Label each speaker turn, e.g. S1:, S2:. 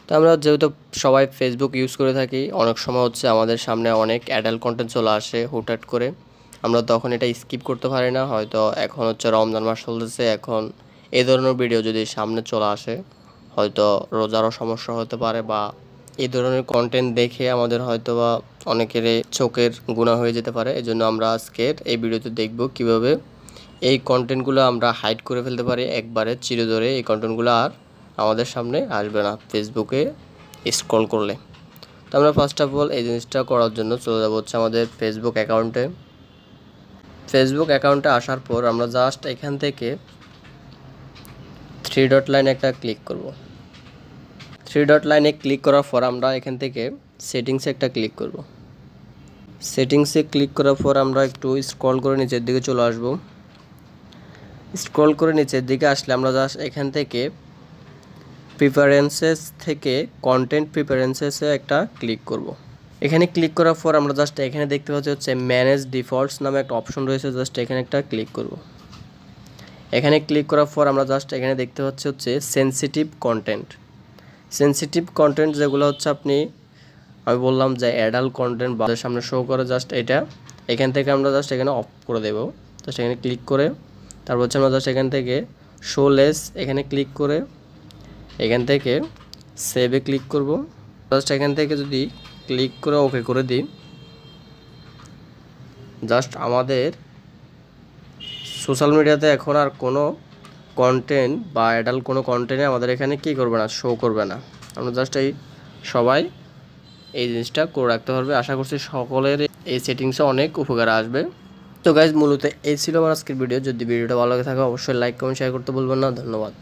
S1: তো আমরা যেহেতু সবাই ফেসবুক ইউজ করে থাকি, অনেক সময় হচ্ছে আমাদের সামনে অনেক অ্যাডাল্ট কন্টেন্ট চলে আসে হুটহাট করে। আমরা তখন এটা স্কিপ করতে পারি না। হয়তো এখন হচ্ছে রমজান মাস চলতেছে, এখন এই ধরনের ভিডিও যদি সামনে চলে আসে হয়তো রোজারও সমস্যা হতে পারে, বা এই ধরনের কন্টেন্ট দেখে আমাদের হয়তো বা অনেকেরই চোখের গুণা হয়ে যেতে পারে। এই জন্য আমরা আজকের এই ভিডিওতে দেখব কিভাবে এই কন্টেন্টগুলো আমরা হাইড করে ফেলতে পারি একবারে চিরতরে। এই কন্টেন্টগুলো আর আমাদের সামনে আসবে না ফেসবুকে স্ক্রল করলে। তো আমরা ফার্স্ট অফ অল এই জিনিসটা করার জন্য চলে যাবো হচ্ছে আমাদের ফেসবুক অ্যাকাউন্টে। ফেসবুক অ্যাকাউন্টে আসার পর আমরা জাস্ট এখান থেকে থ্রি ডট লাইন একটা ক্লিক করব। থ্রি ডট লাইনে ক্লিক করার পর আমরা এখান থেকে সেটিংসে একটা ক্লিক করব। সেটিংসে ক্লিক করার পর আমরা একটু স্ক্রল করে নিচের দিকে চলে আসব। স্ক্রল করে নিচের দিকে আসলে আমরা জাস্ট এখান থেকে প্রিফারেন্সেস থেকে কন্টেন্ট প্রিফারেন্সেসে একটা ক্লিক করব। এখানে ক্লিক করার পর আমরা জাস্ট এখানে দেখতে পাচ্ছি হচ্ছে ম্যানেজ ডিফল্টস নামে একটা অপশন রয়েছে, জাস্ট এখানে একটা ক্লিক করব। এখানে ক্লিক করার পর আমরা জাস্ট এখানে দেখতে পাচ্ছি হচ্ছে সেনসিটিভ কন্টেন্ট। সেনসিটিভ কন্টেন্ট যেগুলো হচ্ছে আমি বললাম যে অ্যাডাল্ট কন্টেন্ট বাদের সামনে শো করে, জাস্ট এটা এখান থেকে আমরা জাস্ট এখানে অফ করে দেব। জাস্ট এখানে ক্লিক করে তারপর হচ্ছে আমরা জাস্ট এখান থেকে শো লেস এখানে ক্লিক করে এখান থেকে সেভে ক্লিক করব। জাস্ট এখান থেকে যদি ক্লিক করে ওকে করে দিই, জাস্ট আমাদের সোশ্যাল মিডিয়াতে এখন আর কোনো কন্টেন্ট বা অ্যাডাল্ট কোনো কন্টেন্টে আমাদের এখানে কী করবে না, শো করবে না। আমরা জাস্ট সবাই এই জিনিসটা করে রাখতে পারবে। আশা করছি সকলের এই সেটিংসে অনেক উপকার আসবে। তো গাইজ, মূলত এই ছিল আমার আজকের ভিডিও। যদি ভিডিওটা ভালো লাগে থাকে অবশ্যই লাইক কমেন্ট শেয়ার করতে ভুলবেন না। ধন্যবাদ।